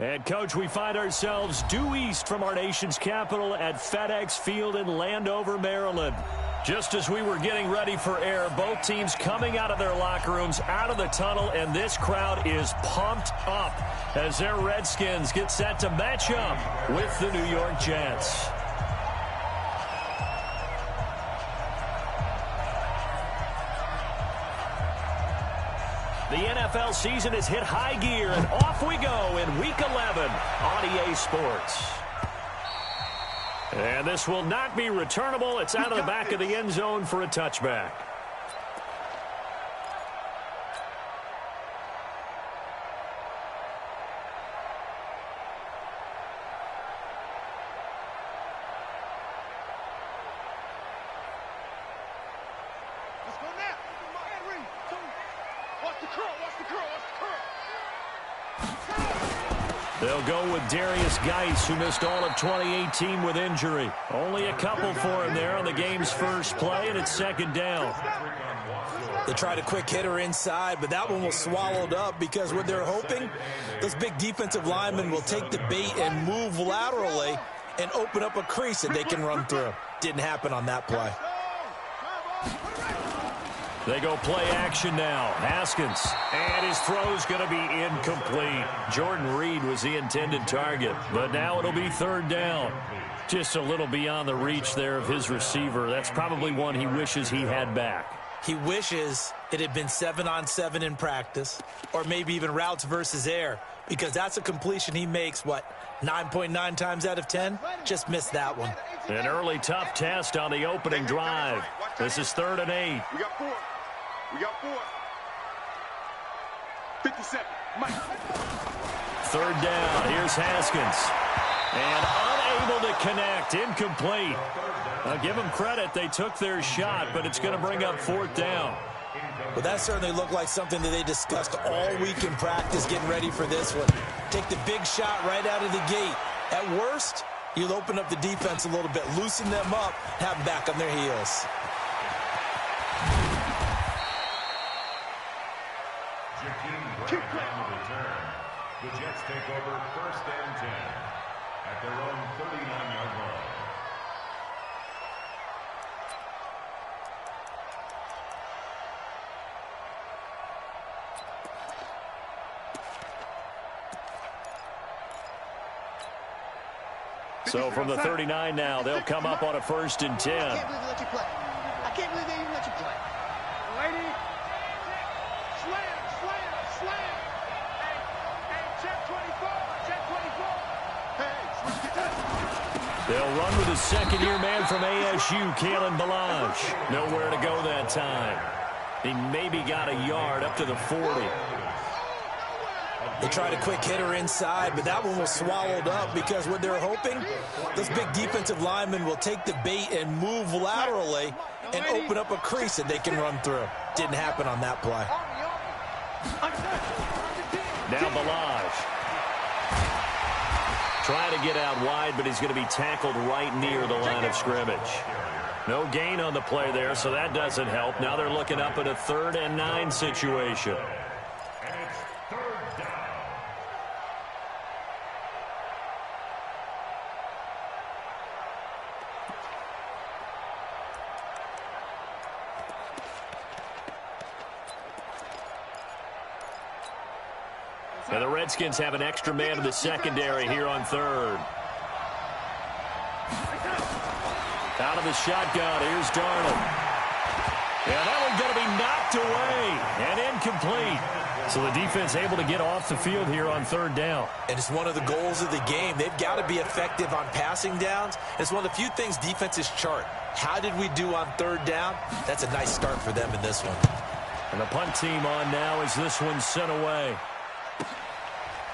And, Coach, we find ourselves due east from our nation's capital at FedEx Field in Landover, Maryland. Just as we were getting ready for air, both teams coming out of their locker rooms, out of the tunnel, and this crowd is pumped up as their Redskins get set to match up with the New York Jets. The NFL season has hit high gear, and off we go in Week 11 on EA Sports. And this will not be returnable. It's out of the back of the end zone for a touchback. They'll go with Darius Geis, who missed all of 2018 with injury. Only a couple for him there on the game's first play, and it's second down. They tried a quick hitter inside, but that one was swallowed up because what they're hoping, those big defensive linemen will take the bait and move laterally and open up a crease that they can run through. Didn't happen on that play. They go play action now. Haskins. And his throw's going to be incomplete. Jordan Reed was the intended target, but now it'll be third down. Just a little beyond the reach there of his receiver. That's probably one he wishes he had back. He wishes it had been 7-on-7 in practice, or maybe even routes versus air, because that's a completion he makes, 9.9 times out of 10? Just missed that one. An early tough test on the opening drive. This is 3rd and 8. We got 4. 57. Mike. Third down. Here's Haskins. And unable to connect. Incomplete. I'll give them credit. They took their shot, but it's going to bring up 4th down. Well, that certainly looked like something that they discussed all week in practice getting ready for this one. Take the big shot right out of the gate. At worst, you'll open up the defense a little bit, loosen them up, have them back on their heels. The Jets take over 1st and 10 at their own 39-yard line. So from the 39 now, they'll come up on a 1st and 10. I can't believe they let you play. I can't believe they even let you play. Lady. Slam, slam, slam. Hey, check 24, check 24. Hey, switch it up. They'll run with a second-year man from ASU, Kalen Balazs. Nowhere to go that time. He maybe got a yard up to the 40. They tried a quick hitter inside, but that one was swallowed up because what they're hoping, those big defensive linemen will take the bait and move laterally and open up a crease that they can run through. Didn't happen on that play. Now Balazs. Trying to get out wide, but he's going to be tackled right near the line of scrimmage. No gain on the play there, so that doesn't help. Now they're looking up at a 3rd and 9 situation. And the Redskins have an extra man in the secondary here on 3rd. Out of the shotgun, here's Darnold. And that one's going to be knocked away and incomplete. So the defense able to get off the field here on 3rd down. And it's one of the goals of the game. They've got to be effective on passing downs. It's one of the few things defenses chart. How did we do on 3rd down? That's a nice start for them in this one. And the punt team on now as this one's sent away.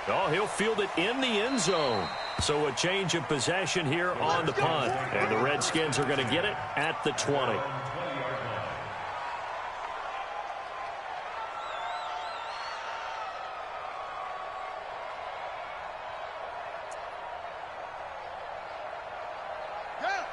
Oh, he'll field it in the end zone. So a change of possession here on the punt. And the Redskins are going to get it at the 20.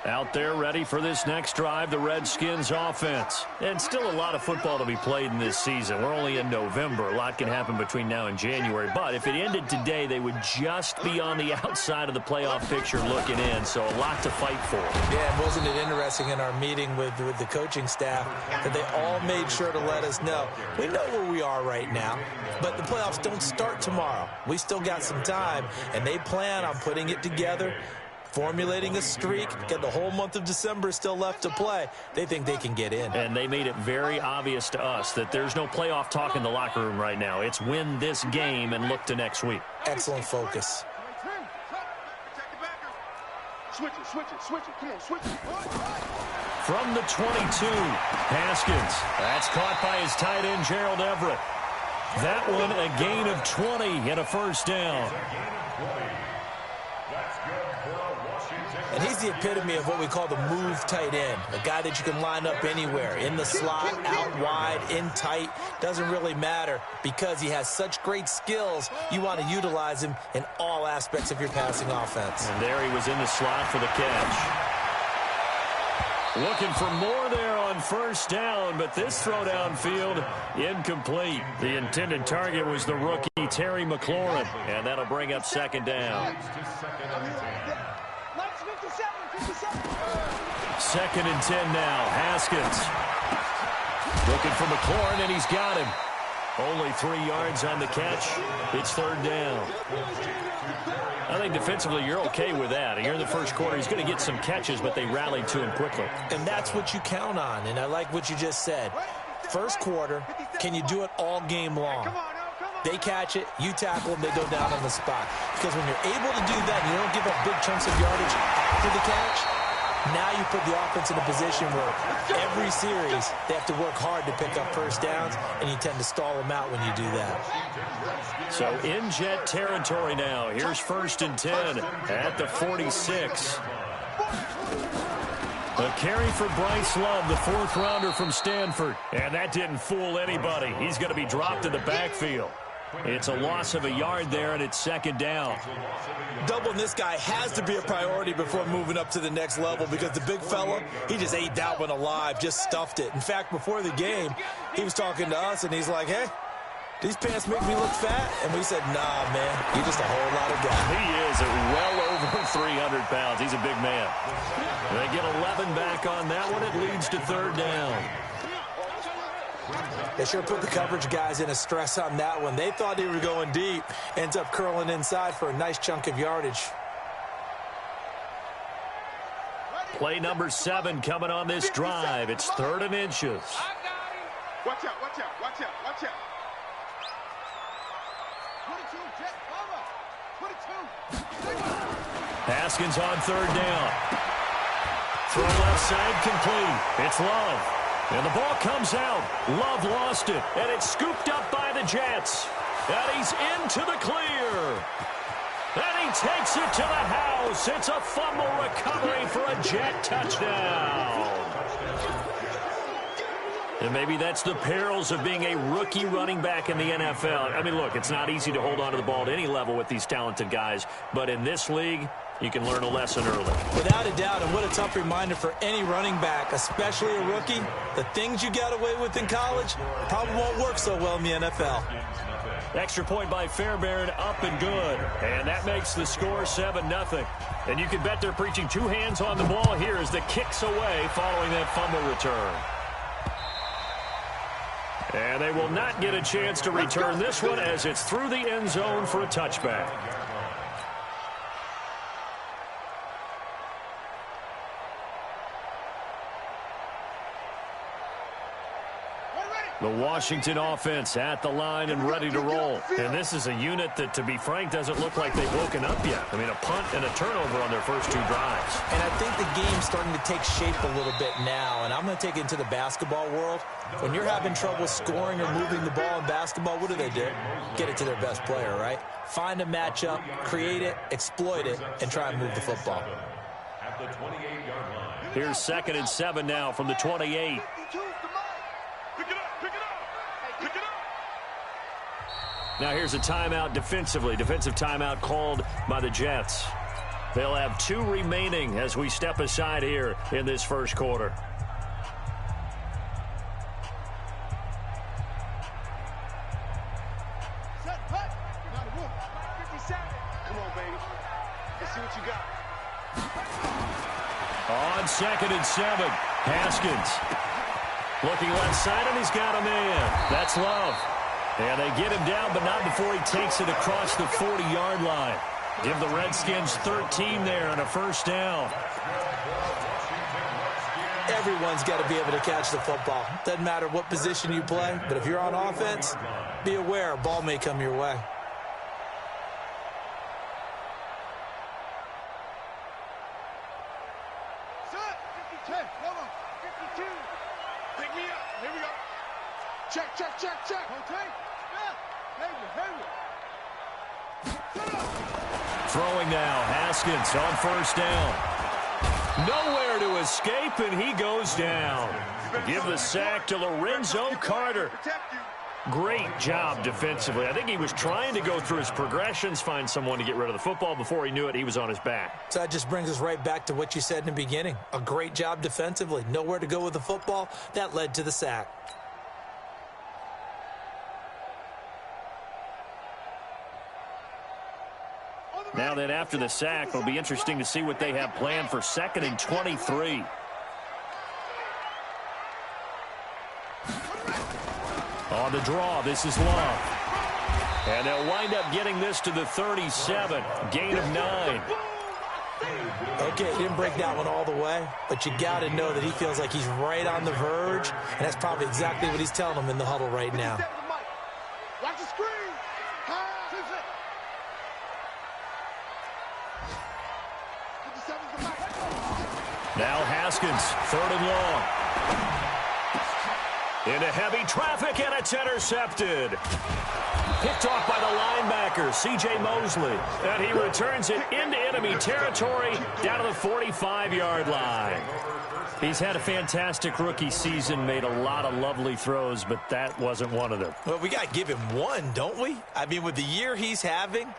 Out there ready for this next drive, the Redskins offense. And still a lot of football to be played in this season. We're only in November. A lot can happen between now and January. But if it ended today, they would just be on the outside of the playoff picture looking in. So a lot to fight for. Yeah, and wasn't it interesting in our meeting with the coaching staff that they all made sure to let us know. We know where we are right now, but the playoffs don't start tomorrow. We still got some time, and they plan on putting it together, formulating a streak, get the whole month of December still left to play. They think they can get in. And they made it very obvious to us that there's no playoff talk in the locker room right now. It's win this game and look to next week. Excellent focus. Switch it. Come on, switch it. From the 22, Haskins. That's caught by his tight end, Gerald Everett. That one a gain of 20 and a first down. And he's the epitome of what we call the move tight end, a guy that you can line up anywhere, in the slot, out wide, in tight, doesn't really matter because he has such great skills. You want to utilize him in all aspects of your passing offense. And there he was in the slot for the catch. Looking for more there on first down, but this throw downfield incomplete. The intended target was the rookie Terry McLaurin, and that'll bring up second down. 2nd and 10 now. Haskins looking for McLaurin, and he's got him. Only 3 yards on the catch. It's third down. I think defensively you're okay with that. Here in the first quarter, he's going to get some catches, but they rallied to him quickly. And that's what you count on, and I like what you just said. First quarter, can you do it all game long? They catch it, you tackle them, they go down on the spot. Because when you're able to do that and you don't give up big chunks of yardage after the catch, now you put the offense in a position where every series they have to work hard to pick up first downs, and you tend to stall them out when you do that. So in Jet territory now. Here's 1st and 10 at the 46. A carry for Bryce Love, the 4th rounder from Stanford. And that didn't fool anybody. He's going to be dropped in the backfield. It's a loss of a yard there, and it's second down. Doubling this guy has to be a priority before moving up to the next level because the big fella, he just ate that one alive, just stuffed it. In fact, before the game, he was talking to us, and he's like, hey, these pants make me look fat? And we said, nah, man, you're just a whole lot of guy. He is well over 300 pounds. He's a big man. They get 11 back on that one. It leads to third down. They sure put the coverage guys in a stress on that one. They thought they were going deep. Ends up curling inside for a nice chunk of yardage. Play number 7 coming on this drive. It's 3rd and inches. Watch out. 22, Haskins on 3rd down. Throw left side complete. It's Love. And the ball comes out. Love lost it. And it's scooped up by the Jets. And he's into the clear. And he takes it to the house. It's a fumble recovery for a Jet touchdown. And maybe that's the perils of being a rookie running back in the NFL. I mean, look, it's not easy to hold on to the ball at any level with these talented guys. But in this league, you can learn a lesson early. Without a doubt, and what a tough reminder for any running back, especially a rookie. The things you got away with in college probably won't work so well in the NFL. Extra point by Fairbairn, up and good. And that makes the score 7-0. And you can bet they're preaching 2 hands on the ball here as the kick's away following that fumble return. And they will not get a chance to return this one as it's through the end zone for a touchback. The Washington offense at the line and ready to roll. And this is a unit that, to be frank, doesn't look like they've woken up yet. I mean, a punt and a turnover on their first 2 drives. And I think the game's starting to take shape a little bit now. And I'm going to take it into the basketball world. When you're having trouble scoring or moving the ball in basketball, what do? Get it to their best player, right? Find a matchup, create it, exploit it, and try and move the football. Here's 2nd and 7 now from the 28. Now here's a timeout defensively. Defensive timeout called by the Jets. They'll have 2 remaining as we step aside here in this first quarter. On 2nd and 7, Haskins. Looking left side, and he's got a man. That's Love. And they get him down, but not before he takes it across the 40-yard line. Give the Redskins 13 there and a first down. Everyone's got to be able to catch the football. Doesn't matter what position you play, but if you're on offense, be aware a ball may come your way. Throwing now, Haskins on first down. Nowhere to escape, and he goes down. Give the sack to Lorenzo Carter. Great job defensively. I think he was trying to go through his progressions, find someone to get rid of the football. Before he knew it, he was on his back. So that just brings us right back to what you said in the beginning. A great job defensively. Nowhere to go with the football. That led to the sack. Now then, after the sack, it'll be interesting to see what they have planned for 2nd and 23. On the draw, this is Love. And they'll wind up getting this to the 37. Gain of 9. Okay, he didn't break that one all the way, but you got to know that he feels like he's right on the verge, and that's probably exactly what he's telling them in the huddle right now. Watch the screen. Now Haskins, 3rd and long. Into heavy traffic, and it's intercepted. Picked off by the linebacker, C.J. Mosley. And he returns it into enemy territory down to the 45-yard line. He's had a fantastic rookie season, made a lot of lovely throws, but that wasn't one of them. Well, we got to give him one, don't we? I mean, with the year he's having,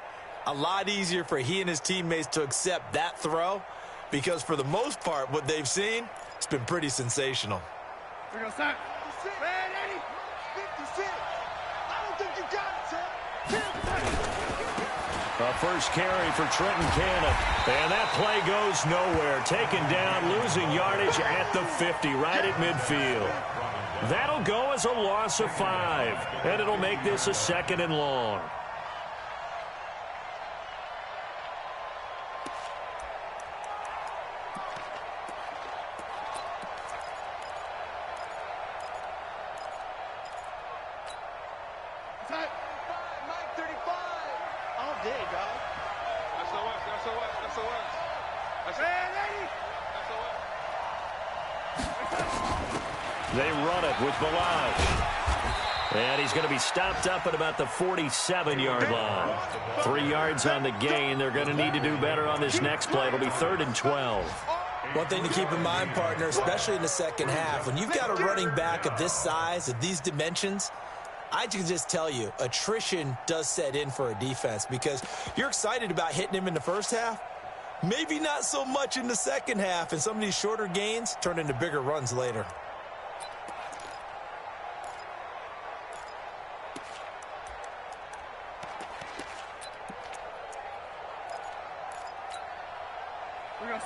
a lot easier for he and his teammates to accept that throw, because for the most part, what they've seen, it's been pretty sensational. We're going to start. 56. I don't think you got it, sir. A first carry for Trenton Cannon. And that play goes nowhere. Taken down, losing yardage at the 50, right at midfield. That'll go as a loss of 5. And it'll make this a 2nd and long. They run it with Balaj. And he's going to be stopped up at about the 47-yard line. 3 yards on the gain. They're going to need to do better on this next play. It'll be 3rd and 12. One thing to keep in mind, partner, especially in the second half, when you've got a running back of this size, of these dimensions, I can just tell you, attrition does set in for a defense, because you're excited about hitting him in the first half. Maybe not so much in the second half, and some of these shorter gains turn into bigger runs later.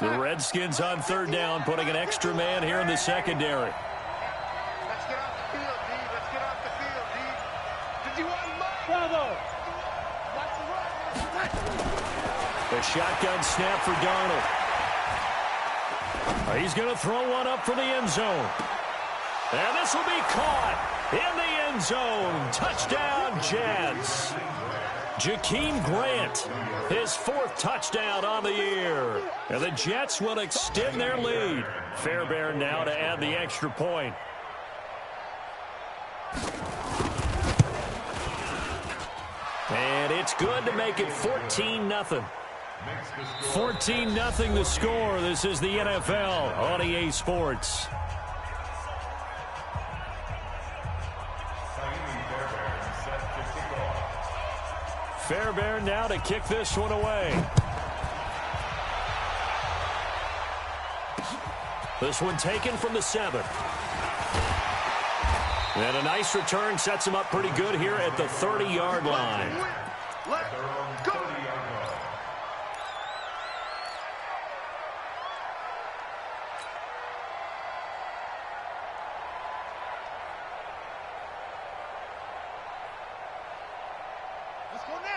The Redskins on 3rd down, putting an extra man here in the secondary. Let's get off the field, D. Let's get off the field, D. Did you want Bravo. Watch the run. A shotgun snap for Darnold. He's going to throw one up for the end zone. And this will be caught in the end zone. Touchdown, Jets. Jakeem Grant, his 4th touchdown on the year. And the Jets will extend their lead. Fairbairn now to add the extra point. And it's good to make it 14-0. 14-0 the score. This is the NFL on EA Sports. Fairbairn now to kick this one away. This one taken from the 7. And a nice return sets him up pretty good here at the 30-yard line. Let's go.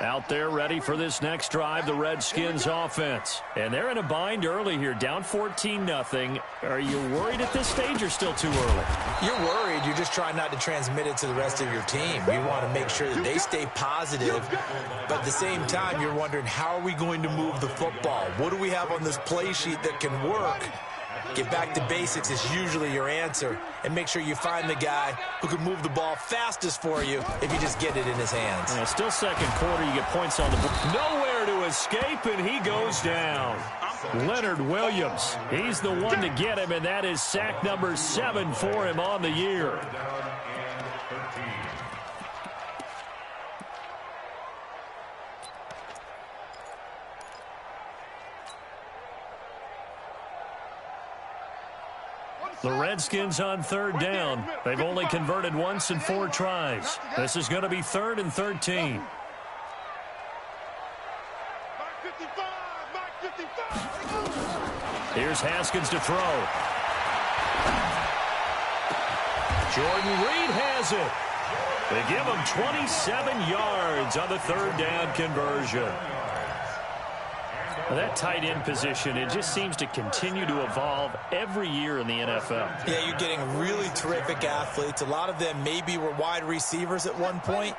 Out there ready for this next drive, the Redskins offense. And they're in a bind early here, down 14-0. Are you worried at this stage or still too early? You're worried. You're just trying not to transmit it to the rest of your team. You want to make sure that they stay positive. But at the same time, you're wondering, how are we going to move the football? What do we have on this play sheet that can work? Get back to basics is usually your answer. And make sure you find the guy who can move the ball fastest for you if you just get it in his hands. Yeah, still second quarter, you get points on the board. Nowhere to escape, and he goes down. Leonard Williams, he's the one to get him, and that is sack number 7 for him on the year. The Redskins on 3rd down. They've only converted once in 4 tries. This is going to be 3rd and 13. Here's Haskins to throw. Jordan Reed has it. They give him 27 yards on the 3rd down conversion. That tight end position, it just seems to continue to evolve every year in the NFL. Yeah, you're getting really terrific athletes. A lot of them maybe were wide receivers at one point.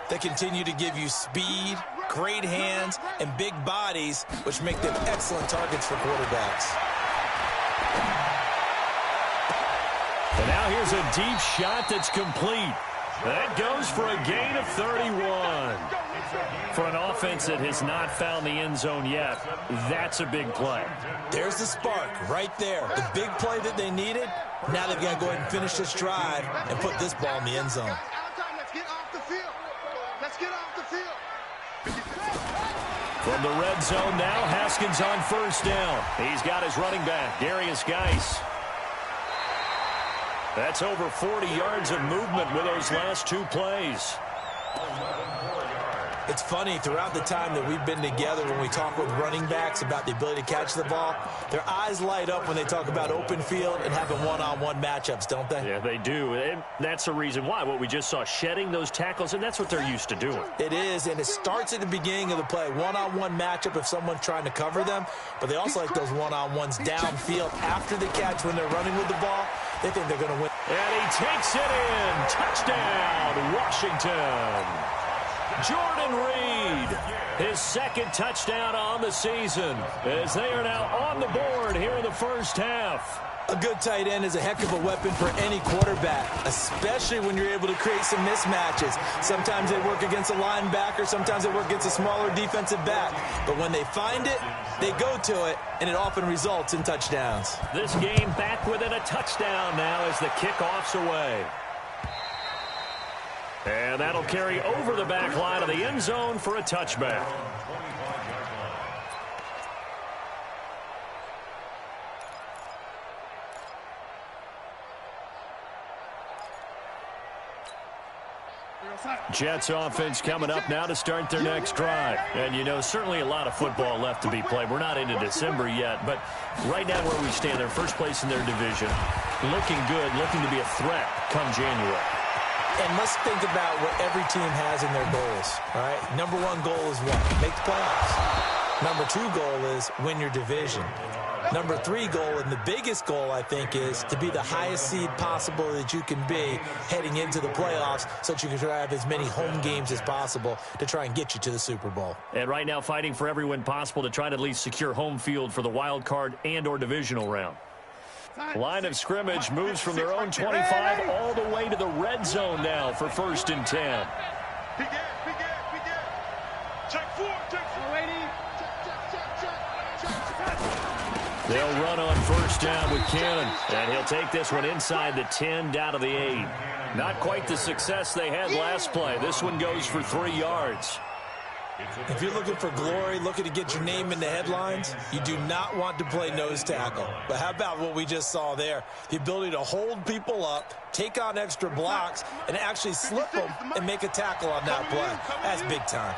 They continue to give you speed, great hands, and big bodies, which make them excellent targets for quarterbacks. And now here's a deep shot that's complete. That goes for a gain of 31. For an offense that has not found the end zone yet, that's a big play. There's the spark right there. The big play that they needed. Now they've got to go ahead and finish this drive and put this ball in the end zone. Let's get off the field. Let's get off the field. From the red zone now, Haskins on 1st down. He's got his running back, Darius Geis. That's over 40 yards of movement with those last 2 plays. It's funny, throughout the time that we've been together, when we talk with running backs about the ability to catch the ball, their eyes light up when they talk about open field and having one-on-one matchups, don't they? Yeah, they do. And that's the reason why. What we just saw, shedding those tackles, and that's what they're used to doing. It is, and it starts at the beginning of the play. One-on-one matchup if someone's trying to cover them, but they also like those one-on-ones downfield after the catch when they're running with the ball. They think they're going to win. And he takes it in. Touchdown, Washington. Jordan Reed, his 2nd touchdown on the season, as they are now on the board here in the 1st half. A good tight end is a heck of a weapon for any quarterback, especially when you're able to create some mismatches. Sometimes they work against a linebacker, sometimes they work against a smaller defensive back. But when they find it, they go to it, and it often results in touchdowns. This game back within a touchdown now as the kickoff's away. And that'll carry over the back line of the end zone for a touchback. Jets offense coming up now to start their next drive. And, you know, certainly a lot of football left to be played. We're not into December yet, but right now where we stand, they're first place in their division. Looking good, looking to be a threat come January. And let's think about what every team has in their goals, all right? Number 1 goal is what? Make the playoffs. Number 2 goal is win your division. Number 3 goal, and the biggest goal, I think, is to be the highest seed possible that you can be heading into the playoffs so that you can try to have as many home games as possible to try and get you to the Super Bowl. And right now fighting for every win possible to try to at least secure home field for the wild card and or divisional round. Line of scrimmage moves from their own 25 all the way to the red zone now for 1st and 10. Check 4. They'll run on 1st down with Cannon, and he'll take this one inside the 10 down to the 8. Not quite the success they had last play. This one goes for 3 yards. If you're looking for glory, looking to get your name in the headlines, you do not want to play nose tackle. But how about what we just saw there? The ability to hold people up, take on extra blocks, and actually slip them and make a tackle on that play. That's big time.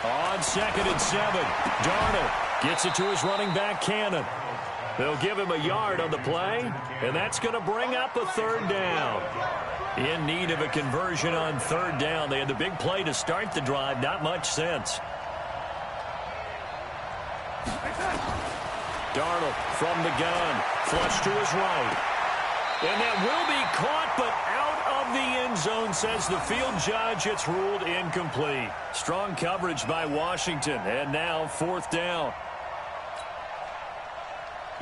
On 2nd and 7, Darnold gets it to his running back, Cannon. They'll give him a yard on the play, and that's going to bring up a 3rd down. In need of a conversion on 3rd down. They had the big play to start the drive, not much sense. Darnold from the gun, flush to his right. And that will be caught, but out of the end zone, says the field judge. It's ruled incomplete. Strong coverage by Washington, and now 4th down.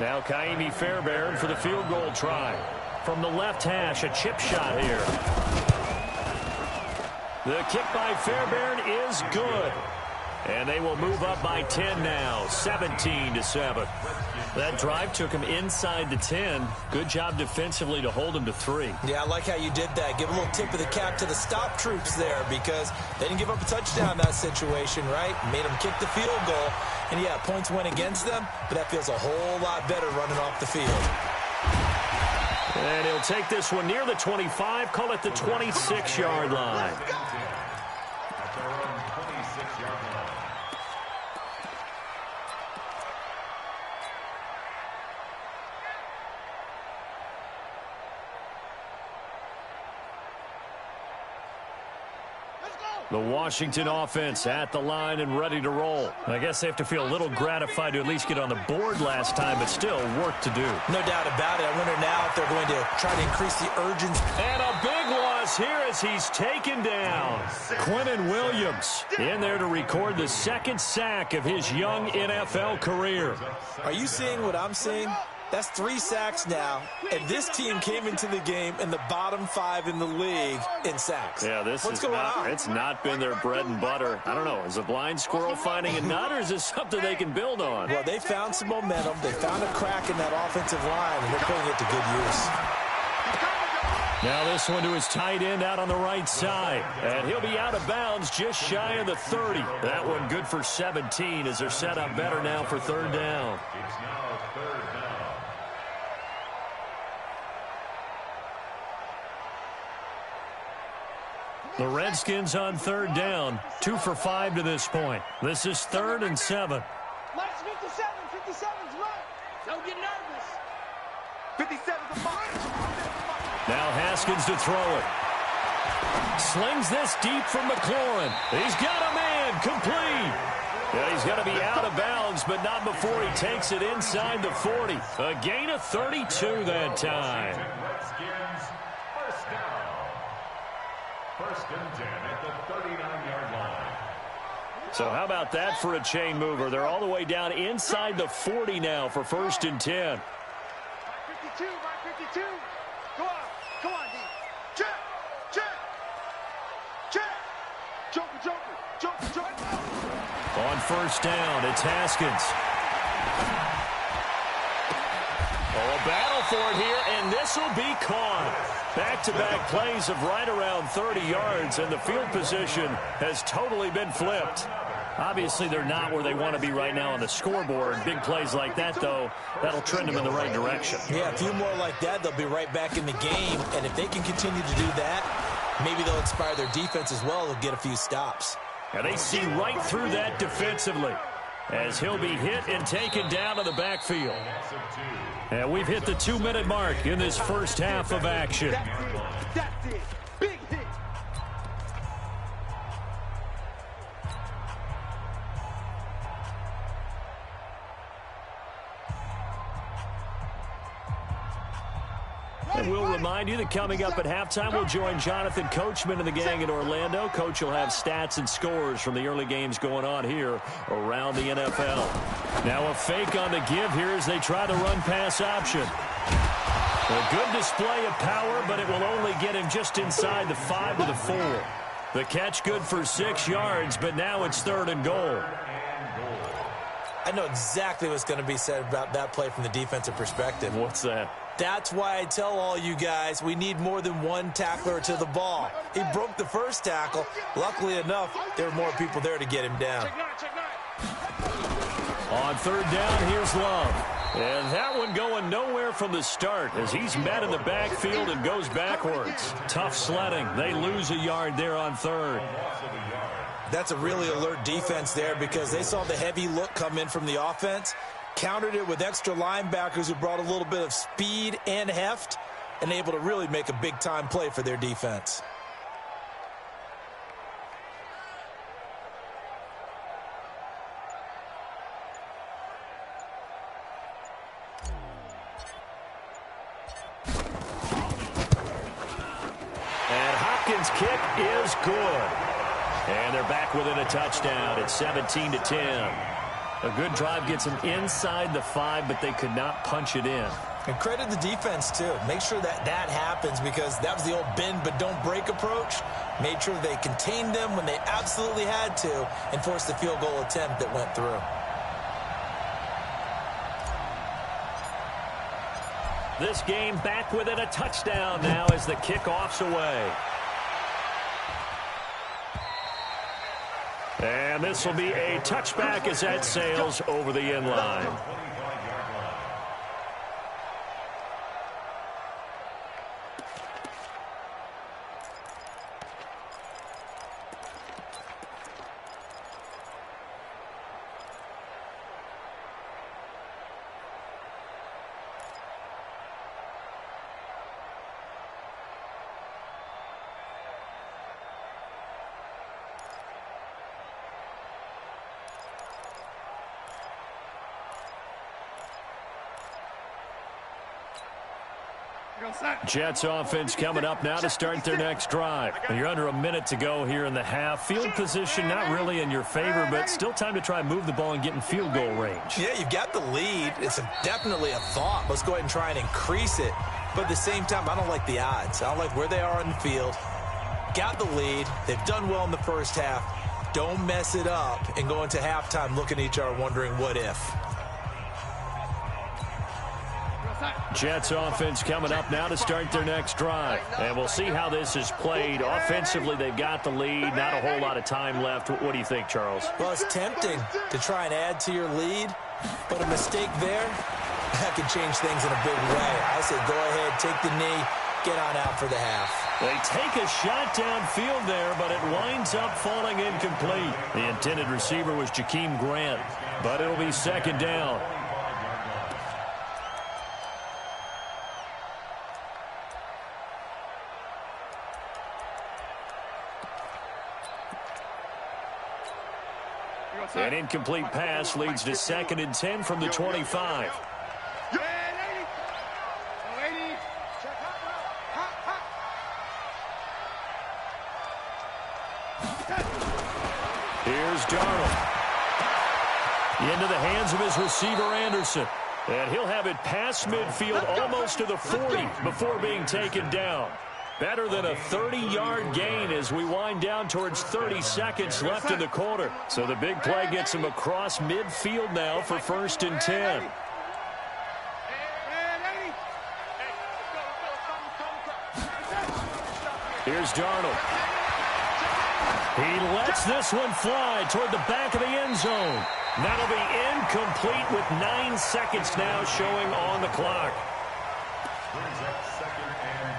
Now Kaimi Fairbairn for the field goal try. From the left hash, a chip shot here. The kick by Fairbairn is good. And they will move up by 10 now, 17-7. That drive took him inside the 10. Good job defensively to hold him to 3. Yeah, I like how you did that. Give a little tip of the cap to the stop troops there because they didn't give up a touchdown in that situation, right? Made them kick the field goal. And, yeah, points went against them, but that feels a whole lot better running off the field. And he'll take this one near the 25, call it the 26-yard line. The Washington offense at the line and ready to roll. I guess they have to feel a little gratified to at least get on the board last time, but still work to do. No doubt about it. I wonder now if they're going to try to increase the urgency. And a big loss here as he's taken down. Quinnen Williams in there to record the 2nd sack of his young NFL career. Are you seeing what I'm seeing? That's 3 sacks now, and this team came into the game in the bottom 5 in the league in sacks. Yeah, What's going on? It's not been their bread and butter. I don't know. Is a blind squirrel finding a nut, or is this something they can build on? Well, they found some momentum. They found a crack in that offensive line, and they're putting it to good use. Now this one to his tight end out on the right side. And he'll be out of bounds just shy of the 30. That one good for 17 as they're set up better now for 3rd down. It's now 3rd down. The Redskins on 3rd down. 2 for 5 to this point. This is 3rd and 7. Let's 57. 57's right. Don't get nervous. 57's a mark. Now Haskins to throw it. Slings this deep from McLaurin. He's got a man. Complete. Yeah, he's going to be out of bounds, but not before he takes it inside the 40. A gain of 32 that time. Redskins, 1st down. 1st and 10 at the 39-yard line. So how about that for a chain mover? They're all the way down inside the 40 now for 1st and 10. 52, 52. Go on, D. Check. Joker. On 1st down, it's Haskins. Oh, a battle for it here, and this will be caught. Back-to-back plays of right around 30 yards, and the field position has totally been flipped. Obviously, they're not where they want to be right now on the scoreboard. Big plays like that, though, that'll trend them in the right direction. Yeah, a few more like that, they'll be right back in the game. And if they can continue to do that, maybe they'll inspire their defense as well. They'll get a few stops. And they see right through that defensively as he'll be hit and taken down to the backfield. And we've hit the 2-minute mark in this first half of action. That's it. Big hit. And we'll remind you that coming up at halftime, we'll join Jonathan Coachman and the gang in Orlando. Coach will have stats and scores from the early games going on here around the NFL. Now a fake on the give here as they try the run-pass option. A good display of power, but it will only get him just inside the 5 to the 4. The catch good for 6 yards, but now it's 3rd and goal. I know exactly what's going to be said about that play from the defensive perspective. What's that? That's why I tell all you guys we need more than one tackler to the ball. He broke the first tackle. Luckily enough, there were more people there to get him down. On third down, here's Love. And that one going nowhere from the start as he's met in the backfield and goes backwards. Tough sledding. They lose a yard there on third. That's a really alert defense there because they saw the heavy look come in from the offense, countered it with extra linebackers who brought a little bit of speed and heft, and able to really make a big-time play for their defense. And Hopkins' kick is good. And they're back within a touchdown. It's 17-10. A good drive gets them inside the 5, but they could not punch it in. And credit the defense, too. Make sure that happens because that was the old bend but don't break approach. Made sure they contained them when they absolutely had to and forced the field goal attempt that went through. This game back within a touchdown now as the kickoff's away. And this will be a touchback as that sails over the end line. Jets offense coming up now to start their next drive. You're under a minute to go here in the half. Field position not really in your favor, but still time to try and move the ball and get in field goal range. Yeah, you've got the lead. It's definitely a thought. Let's go ahead and try and increase it. But at the same time, I don't like the odds. I don't like where they are on the field. Got the lead. They've done well in the first half. Don't mess it up and go into halftime looking at each other wondering what if. Jets offense coming up now to start their next drive. And we'll see how this is played. Offensively, they've got the lead. Not a whole lot of time left. What do you think, Charles? Well, it's tempting to try and add to your lead, but a mistake there, that could change things in a big way. I say go ahead, take the knee, get on out for the half. They take a shot downfield there, but it winds up falling incomplete. The intended receiver was Jakeem Grant, but it'll be second down. An incomplete pass leads to 2nd and 10 from the 25. Here's Darnold. Into the hands of his receiver, Anderson. And he'll have it past midfield almost to the 40 before being taken down. Better than a 30-yard gain as we wind down towards 30 seconds left in the quarter. So the big play gets him across midfield now for 1st and 10. Here's Darnold. He lets this one fly toward the back of the end zone. That'll be incomplete with 9 seconds now showing on the clock. Brings up 2nd and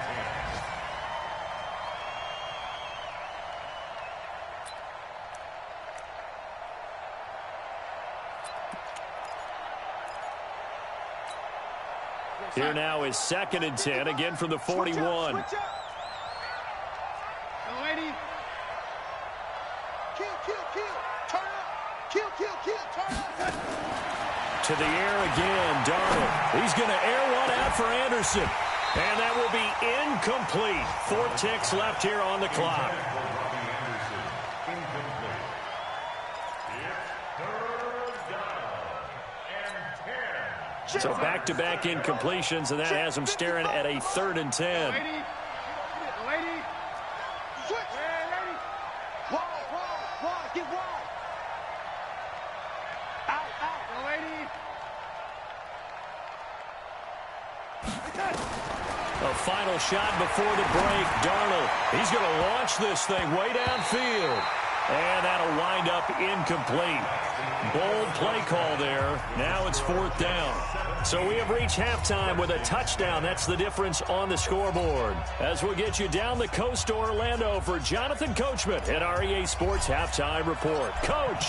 10. Here now is 2nd and 10, again from the 41. To the air again, Darnold. He's going to air one out for Anderson. And that will be incomplete. 4 ticks left here on the clock. So back-to-back incompletions, and that has him staring at a 3rd and 10. A final shot before the break. Darnold, he's going to launch this thing way downfield. And that'll wind up incomplete. Bold play call there. Now it's 4th down. So we have reached halftime with a touchdown. That's the difference on the scoreboard. As we'll get you down the coast to Orlando for Jonathan Coachman at REA Sports Halftime Report. Coach!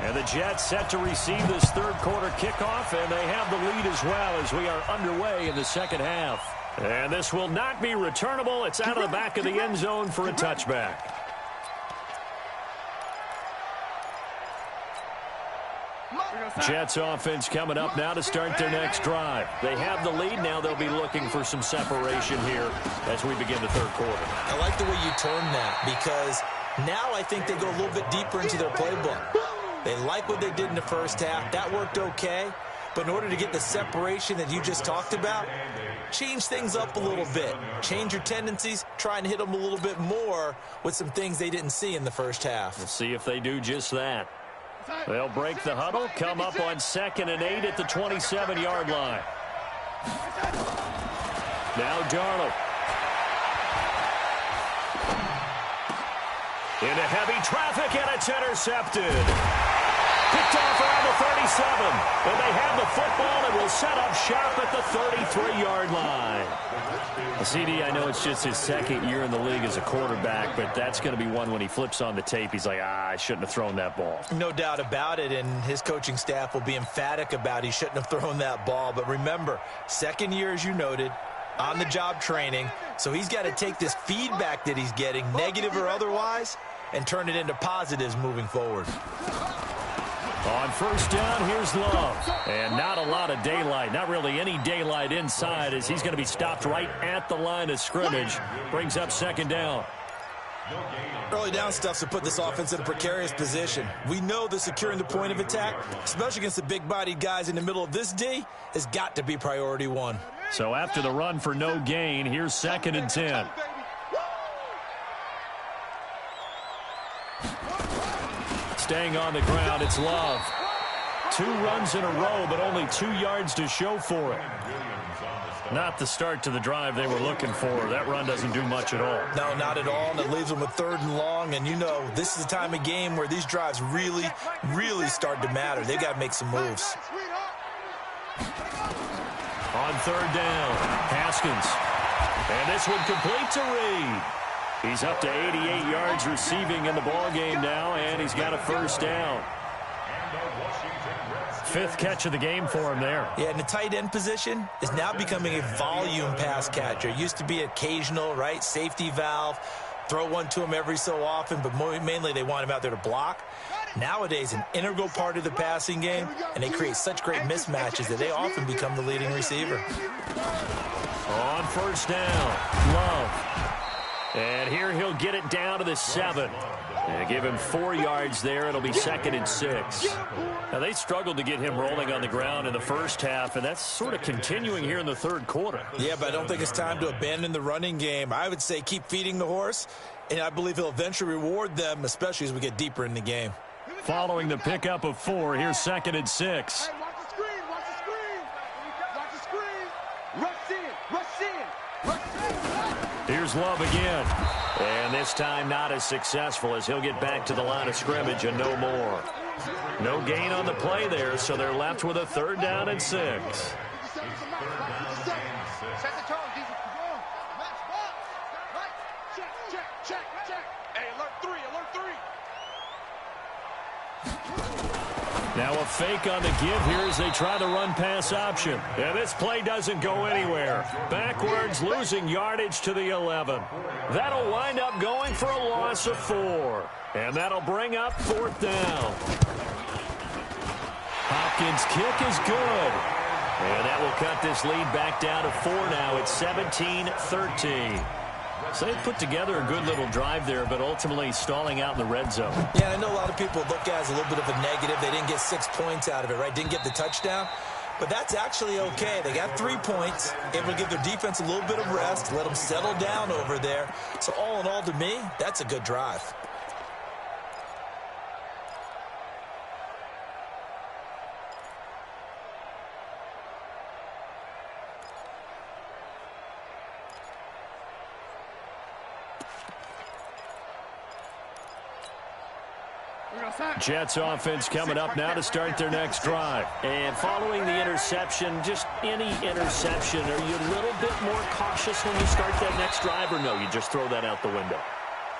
And the Jets set to receive this third-quarter kickoff, and they have the lead as well as we are underway in the second half. And this will not be returnable. It's out of the back of the end zone for a touchback. Jets offense coming up now to start their next drive. They have the lead. Now they'll be looking for some separation here as we begin the third quarter. I like the way you turn that, because now I think they go a little bit deeper into their playbook. They like what they did in the first half. That worked okay. But in order to get the separation that you just talked about, change things up a little bit. Change your tendencies. Try and hit them a little bit more with some things they didn't see in the first half. We'll see if they do just that. They'll break the huddle, come up on 2nd and 8 at the 27-yard line. Now Darnold. Into heavy traffic, and it's intercepted. Picked off around the 37. And they have the football and will set up shop at the 33-yard line. CD, I know it's just his second year in the league as a quarterback, but that's going to be one when he flips on the tape. He's like, I shouldn't have thrown that ball. No doubt about it, and his coaching staff will be emphatic about he shouldn't have thrown that ball. But remember, second year, as you noted, on-the-job training, so he's got to take this feedback that he's getting, negative or otherwise, and turn it into positives moving forward. On first down, here's Love. And not a lot of daylight, not really any daylight inside, as he's going to be stopped right at the line of scrimmage. Brings up 2nd down. Early down stuff to put this offense in a precarious position. We know that securing the point of attack, especially against the big-bodied guys in the middle of this D, has got to be priority one. So after the run for no gain, here's 2nd and 10. Staying on the ground, it's Love. 2 runs in a row, but only 2 yards to show for it. Not the start to the drive they were looking for. That run doesn't do much at all. No, not at all, and it leaves them with 3rd and long. And you know, this is the time of game where these drives really, really start to matter. They've got to make some moves. On 3rd down, Haskins. And this one complete to Reed. He's up to 88 yards receiving in the ballgame now, and he's got a first down. 5th catch of the game for him there. Yeah, and the tight end position is now becoming a volume pass catcher. It used to be occasional, right, safety valve, throw one to him every so often, but mainly they want him out there to block. Nowadays, an integral part of the passing game, and they create such great mismatches that they often become the leading receiver. On first down, Love. And here he'll get it down to the 7. And give him 4 yards there. It'll be 2nd and 6. Now, they struggled to get him rolling on the ground in the first half, and that's sort of continuing here in the third quarter. Yeah, but I don't think it's time to abandon the running game. I would say keep feeding the horse, and I believe he'll eventually reward them, especially as we get deeper in the game. Following the pickup of 4, here's 2nd and 6. Hey, watch the screen, watch the screen. Watch the screen. Rush in, rush in, rush in. Here's Love again. And this time not as successful as he'll get back to the line of scrimmage and no more. No gain on the play there, so they're left with a 3rd down and 6. Set the tone, defense. Match ball. Right. Check. Hey, alert 3, alert 3. Now a fake on the give here as they try the run-pass option. And this play doesn't go anywhere. Backwards, losing yardage to the 11. That'll wind up going for a loss of 4. And that'll bring up 4th down. Hopkins' kick is good. And that will cut this lead back down to 4 now. It's 17-13. So they put together a good little drive there, but ultimately stalling out in the red zone. Yeah, I know a lot of people look at it as a little bit of a negative. They didn't get 6 points out of it, right? Didn't get the touchdown. But that's actually okay. They got 3 points. Able to give their defense a little bit of rest, let them settle down over there. So all in all, to me, that's a good drive. Jets offense coming up now to start their next drive. And following the interception, just any interception, are you a little bit more cautious when you start that next drive, or no, you just throw that out the window?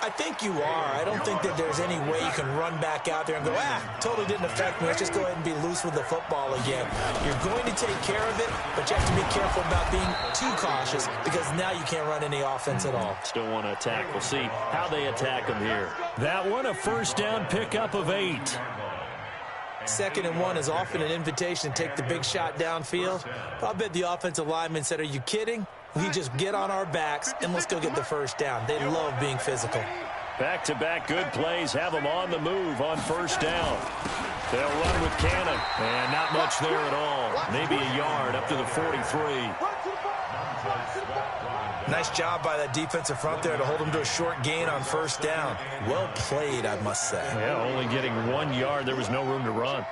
I think you are. I don't think that there's any way you can run back out there and go, totally didn't affect me. Let's just go ahead and be loose with the football again. You're going to take care of it, but you have to be careful about being too cautious because now you can't run any offense at all. Still want to attack. We'll see how they attack them here. That one, a first down pickup of 8. 2nd and 1 is often an invitation to take the big shot downfield. But I'll bet the offensive lineman said, are you kidding? We just get on our backs and let's go get the first down. They love being physical. Back-to-back good plays have them on the move on first down. They'll run with Cannon, and not much there at all. Maybe a yard up to the 43. Nice job by that defensive front there to hold them to a short gain on first down. Well played, I must say. Yeah, only getting 1 yard. There was no room to run.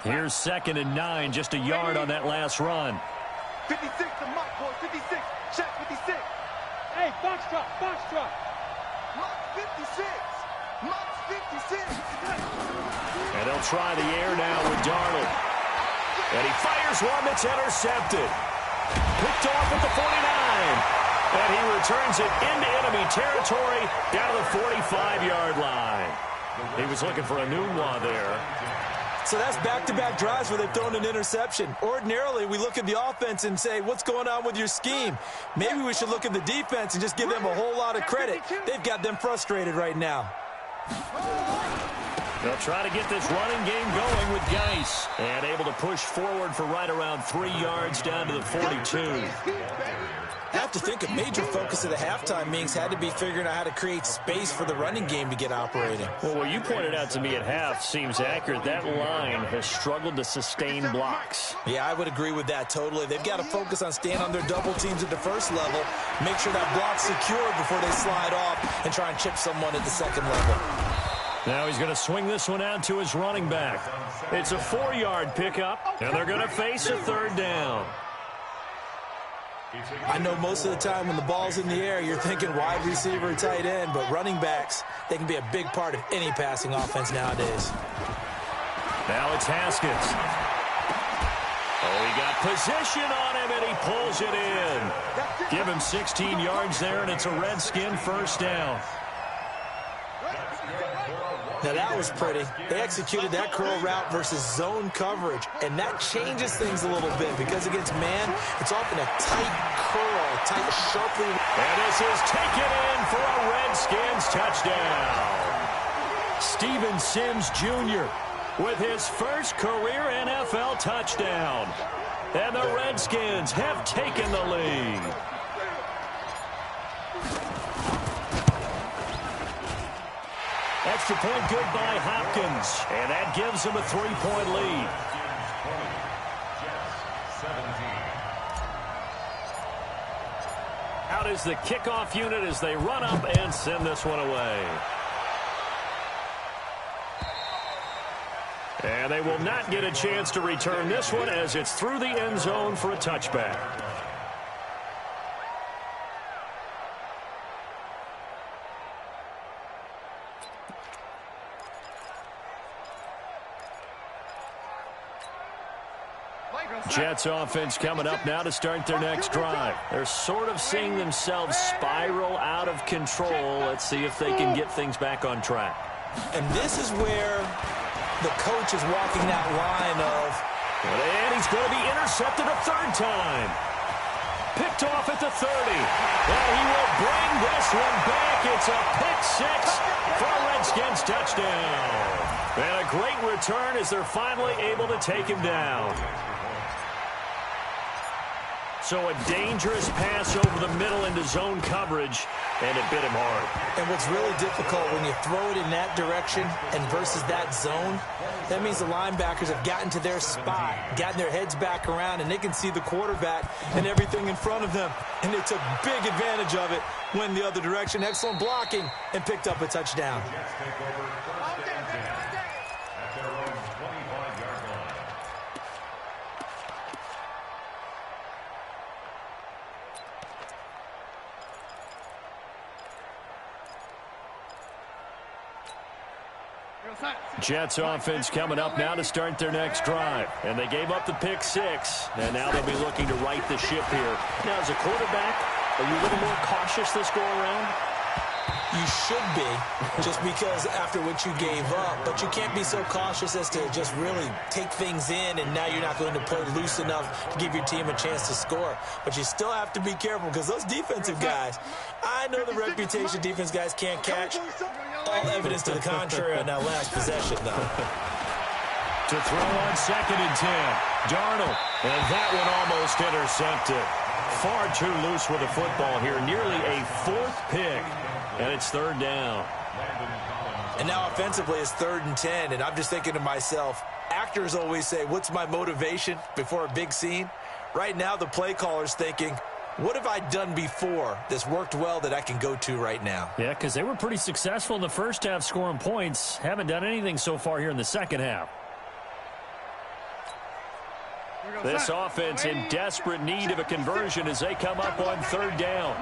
Here's 2nd and 9, just a yard on that last run. 56 to Mike, boy, 56. Check 56. Hey, box drop, box drop. Mike 56. Mike's 56. And they'll try the air now with Darnold. And he fires one that's intercepted. Picked off at the 49. And he returns it into enemy territory down to the 45-yard line. He was looking for a new one there. So that's back-to-back drives where they've thrown an interception. Ordinarily, we look at the offense and say, what's going on with your scheme? Maybe we should look at the defense and just give them a whole lot of credit. They've got them frustrated right now. They'll try to get this running game going with Geis. And able to push forward for right around 3 yards down to the 42. I have to think a major focus of the halftime meetings had to be figuring out how to create space for the running game to get operating. Well, what you pointed out to me at half seems accurate. That line has struggled to sustain blocks. Yeah, I would agree with that totally. They've got to focus on staying on their double teams at the first level, make sure that block's secure before they slide off and try and chip someone at the second level. Now he's going to swing this one out to his running back. It's a 4-yard pickup, and they're going to face a 3rd down. I know most of the time when the ball's in the air, you're thinking wide receiver, tight end, but running backs, they can be a big part of any passing offense nowadays. Now it's Haskins. Oh, he got position on him, and he pulls it in. Give him 16 yards there, and it's a Redskin first down. Now that was pretty. They executed that curl route versus zone coverage, and that changes things a little bit because against man, it's often a tight curl, tight, sharply. And this is taken in for a Redskins touchdown. Steven Sims Jr. with his first career NFL touchdown. And the Redskins have taken the lead. Extra point good by Hopkins. And that gives them a 3-point lead. Out is the kickoff unit as they run up and send this one away. And they will not get a chance to return this one as it's through the end zone for a touchback. Jets offense coming up now to start their next drive. They're sort of seeing themselves spiral out of control. Let's see if they can get things back on track. And this is where the coach is walking that line of... And he's going to be intercepted a 3rd time. Picked off at the 30. And he will bring this one back. It's a pick 6 for a Redskins touchdown. And a great return as they're finally able to take him down. So a dangerous pass over the middle into zone coverage, and it bit him hard. And what's really difficult when you throw it in that direction and versus that zone, that means the linebackers have gotten to their spot, gotten their heads back around, and they can see the quarterback and everything in front of them. And they took big advantage of it, went the other direction. Excellent blocking, and picked up a touchdown. Jets offense coming up now to start their next drive. And they gave up the pick 6. And now they'll be looking to right the ship here. Now, as a quarterback, are you a little more cautious this go-around? You should be, just because after what you gave up. But you can't be so cautious as to just really take things in, and now you're not going to play loose enough to give your team a chance to score. But you still have to be careful, because those defensive guys, I know the reputation defense guys can't catch. All evidence to the contrary on that last possession, though. To throw on 2nd and 10. Darnold, and that one almost intercepted. Far too loose with the football here. Nearly a 4th pick. And it's 3rd down. And now offensively it's 3rd and 10. And I'm just thinking to myself, actors always say, what's my motivation before a big scene? Right now the play caller's thinking, what have I done before that's worked well that I can go to right now? Yeah, because they were pretty successful in the first half scoring points. Haven't done anything so far here in the second half. This offense in desperate need of a conversion as they come up on 3rd down.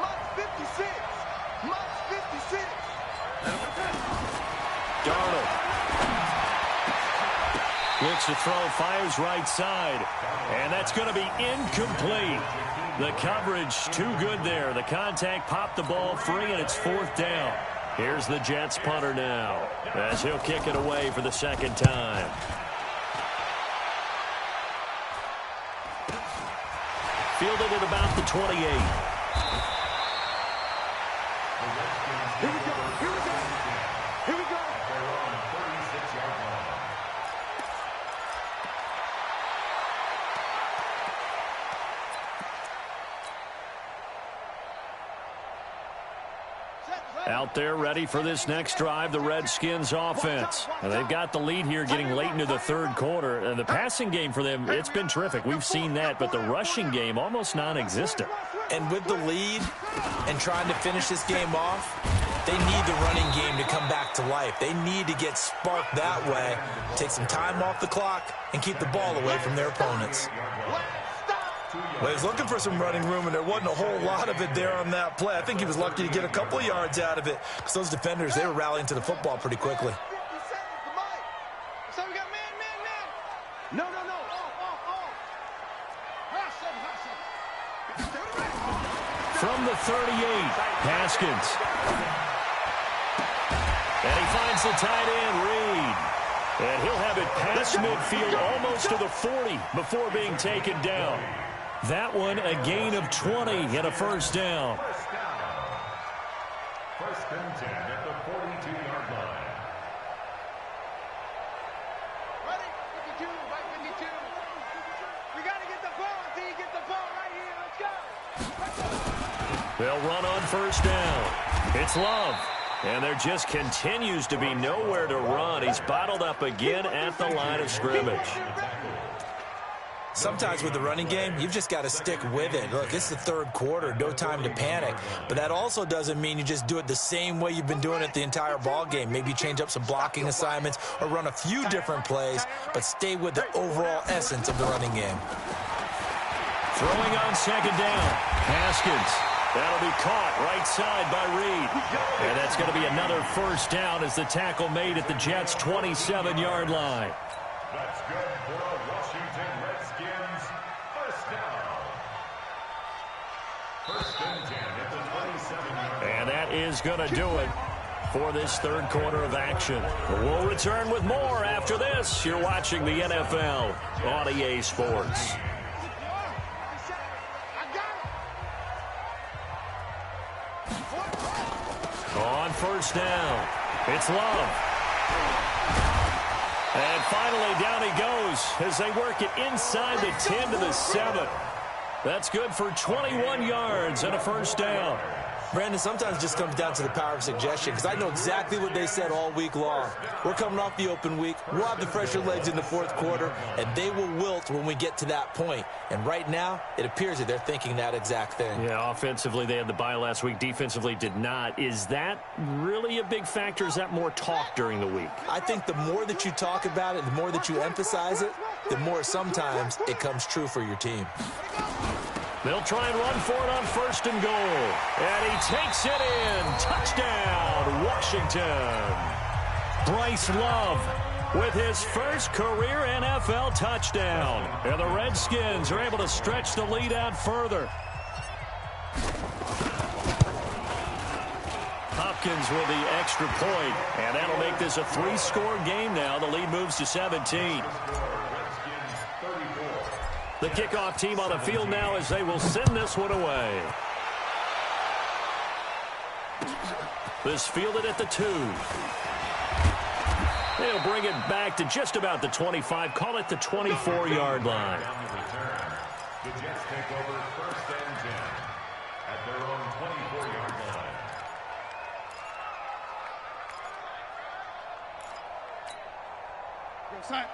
Darnold looks to throw, fires right side, and that's going to be incomplete. The coverage too good there. The contact popped the ball free, and it's 4th down. Here's the Jets punter now as he'll kick it away for the 2nd time. Fielded at about the 28. Here we go. Here we go. Here we go. They're on the 36-yard line. Out there ready for this next drive, the Redskins offense. And they've got the lead here getting late into the 3rd quarter. And the passing game for them, it's been terrific. We've seen that, but the rushing game almost non-existent. And with the lead and trying to finish this game off, they need the running game to come back to life. They need to get sparked that way, take some time off the clock, and keep the ball away from their opponents. Well, he was looking for some running room, and there wasn't a whole lot of it there on that play. I think he was lucky to get a couple of yards out of it, because those defenders, they were rallying to the football pretty quickly. So we got man. No. From the 38, Haskins. And he finds the tight end, Reed. And he'll have it past midfield, almost to the 40 before being taken down. That one a gain of 20 and a 1st down. 1st and 10 at the 42-yard line. Ready? 52, right 52. We got to get the ball, D. Get the ball right here. Let's go. They'll run on 1st down. It's Love. And there just continues to be nowhere to run. He's bottled up again at the line of scrimmage. Sometimes with the running game, you've just got to stick with it. Look, it's the 3rd quarter, no time to panic. But that also doesn't mean you just do it the same way you've been doing it the entire ball game. Maybe change up some blocking assignments or run a few different plays, but stay with the overall essence of the running game. Throwing on 2nd down, Haskins. That'll be caught right side by Reed. And that's going to be another 1st down as the tackle made at the Jets' 27-yard line. That's good for a Washington Redskins 1st down. 1st and 10 at the 27-yard line. And that is going to do it for this 3rd quarter of action. We'll return with more after this. You're watching the NFL on EA Sports. On 1st down, it's Love. And finally, down he goes as they work it inside the 10 to the 7. That's good for 21 yards and a 1st down. Brandon, sometimes it just comes down to the power of suggestion, because I know exactly what they said all week long. We're coming off the open week. We'll have the fresher legs in the 4th quarter, and they will wilt when we get to that point. And right now, it appears that they're thinking that exact thing. Yeah, offensively, they had the bye last week. Defensively, did not. Is that really a big factor? Is that more talk during the week? I think the more that you talk about it, the more that you emphasize it, the more sometimes it comes true for your team. They'll try and run for it on 1st and goal. And he takes it in. Touchdown, Washington. Bryce Love with his first career NFL touchdown. And the Redskins are able to stretch the lead out further. Hopkins with the extra point, and that'll make this a 3-score game now. The lead moves to 17. The kickoff team on the field now as they will send this one away. This fielded at the 2. They'll bring it back to just about the 25. Call it the 24-yard line. The Jets take over 1st and 10 at their own 24-yard line.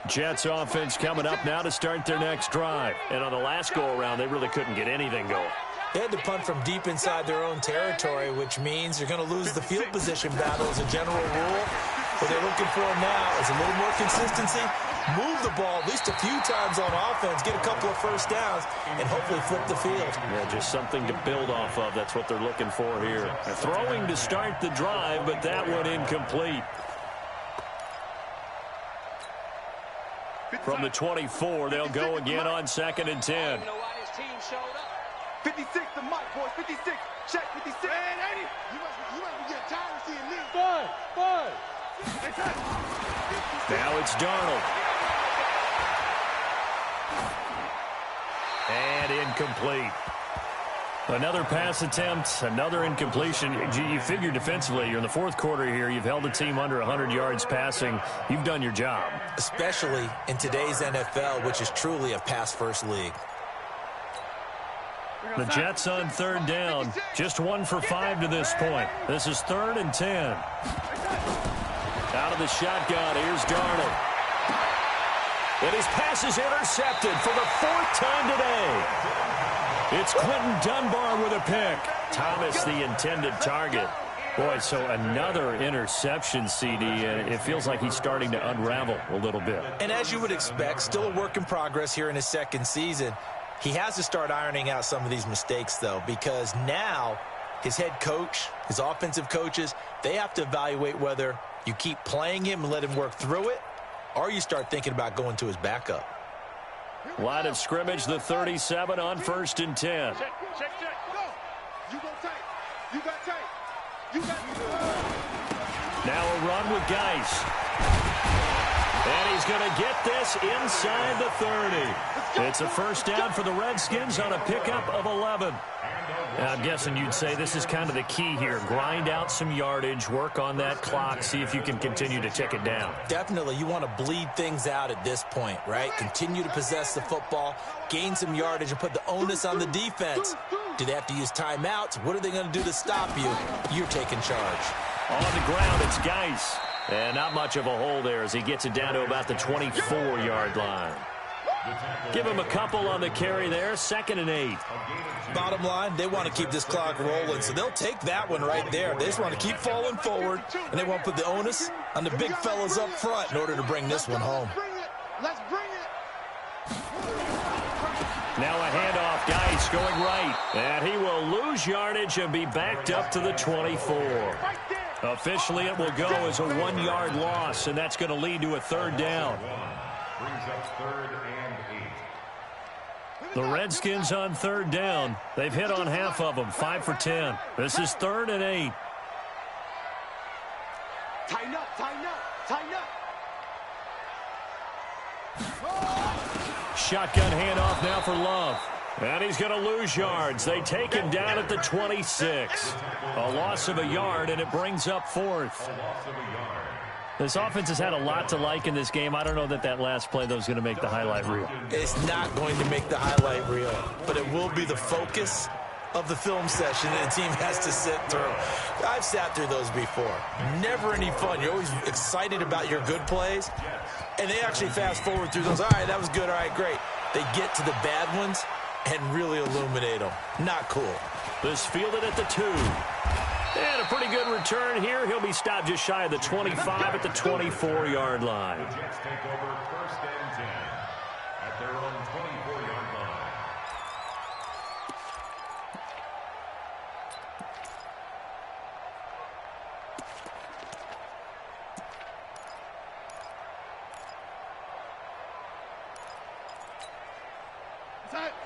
Jets offense coming up now to start their next drive. And on the last go-around, they really couldn't get anything going. They had to punt from deep inside their own territory, which means you're going to lose the field position battle as a general rule. What they're looking for now is a little more consistency, move the ball at least a few times on offense, get a couple of first downs, and hopefully flip the field. Yeah, just something to build off of. That's what they're looking for here. Throwing to start the drive, but that one incomplete. From the 24, they'll go again on 2nd and 10. 56 to Mike, boys. 56. Check 56. Man, 80. You must be getting tired of seeing me. Five. Now it's Darnold. And incomplete. Another pass attempt, another incompletion. You figure defensively, you're in the 4th quarter here. You've held the team under 100 yards passing. You've done your job. Especially in today's NFL, which is truly a pass-first league. The Jets on 3rd down. Just 1 for 5 to this point. This is 3rd and 10. Out of the shotgun, here's Darnold. And his pass is intercepted for the 4th time today. It's Quentin Dunbar with a pick. Thomas, the intended target. Boy, so another interception, CD, and it feels like he's starting to unravel a little bit. And as you would expect, still a work in progress here in his 2nd season. He has to start ironing out some of these mistakes, though, because now his head coach, his offensive coaches, they have to evaluate whether you keep playing him and let him work through it, or you start thinking about going to his backup. Line of scrimmage, the 37 on 1st and 10. Check. Go. You go tight. You got tight. You got Now a run with Geis. And he's going to get this inside the 30. It's a first down for the Redskins on a pickup of 11. I'm guessing you'd say this is kind of the key here. Grind out some yardage, work on that clock, see if you can continue to tick it down. Definitely, you want to bleed things out at this point, right? Continue to possess the football, gain some yardage, and put the onus on the defense. Do they have to use timeouts? What are they going to do to stop you? You're taking charge. On the ground, it's Geis. And not much of a hole there as he gets it down to about the 24-yard line. Give him a couple on the carry there, 2nd and 8. Bottom line, they want to keep this clock rolling, so they'll take that one right there. They just want to keep falling forward, and they want to put the onus on the big fellas up front in order to bring this one home. Let's bring it. Now a handoff, Geis going right. And he will lose yardage and be backed up to the 24. Officially, it will go as a 1-yard loss, and that's going to lead to a 3rd down. Brings up 3rd and 8. The Redskins on 3rd down. They've hit on half of them, 5 for 10. This is 3rd and 8. Tighten up. Shotgun handoff now for Love. And he's going to lose yards. They take him down at the 26. A loss of a yard, and it brings up 4th. This offense has had a lot to like in this game. I don't know that last play, though, is going to make the highlight reel. It's not going to make the highlight reel, but it will be the focus of the film session that the team has to sit through. I've sat through those before. Never any fun. You're always excited about your good plays, and they actually fast forward through those. All right, that was good. All right, great. They get to the bad ones and really illuminate them. Not cool. This fielded at the 2. And a pretty good return here. He'll be stopped just shy of the 25 at the 24-yard line. The Jets take over 1st and 10 at their own 24-yard line.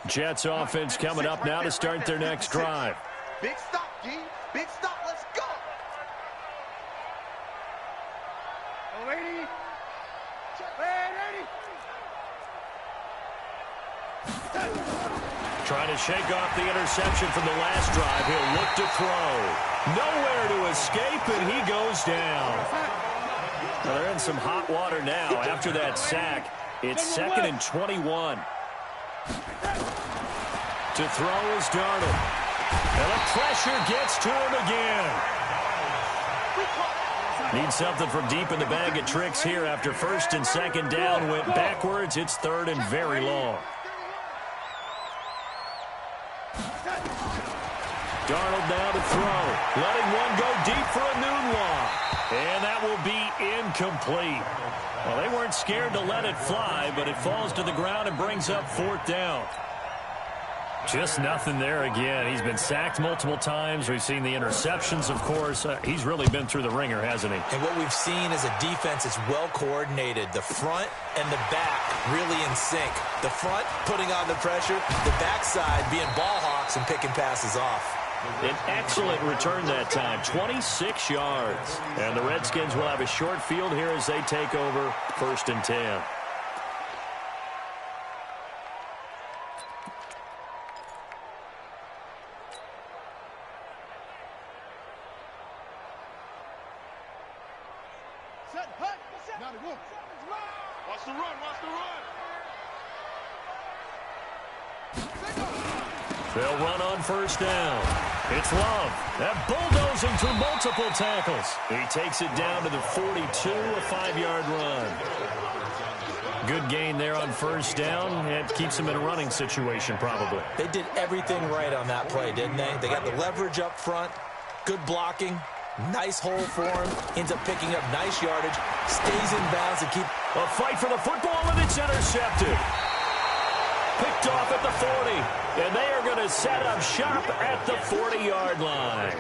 Jets offense coming up now to start their next drive. Big stop, G. Big stop. Let's go. Ready? Trying to shake off the interception from the last drive. He'll look to throw. Nowhere to escape, and he goes down. Well, they're in some hot water now after that sack. It's 2nd and 21. To throw is Darnold. And the pressure gets to him again. Need something from deep in the bag of tricks here after 1st and 2nd down went backwards. It's 3rd and very long. Darnold now to throw. Letting one go deep for a Nunwa. And that will be incomplete. Well, they weren't scared to let it fly, but it falls to the ground and brings up 4th down. Just nothing there again. He's been sacked multiple times. We've seen the interceptions, of course. He's really been through the ringer, hasn't he? And what we've seen is a defense that's well coordinated. The front and the back really in sync. The front putting on the pressure, the backside being ball hawks and picking passes off. An excellent return that time, 26 yards. And the Redskins will have a short field here as they take over 1st and 10. Watch the run, watch the run. They'll run on 1st down. It's Love. That bulldozing through multiple tackles. He takes it down to the 42, a 5-yard run. Good gain there on 1st down. It keeps him in a running situation, probably. They did everything right on that play, didn't they? They got the leverage up front, good blocking, nice hole for him, ends up picking up nice yardage, stays in bounds and keep... A fight for the football, and it's intercepted. Picked off at the 40, and they are going to set up shop at the 40-yard line.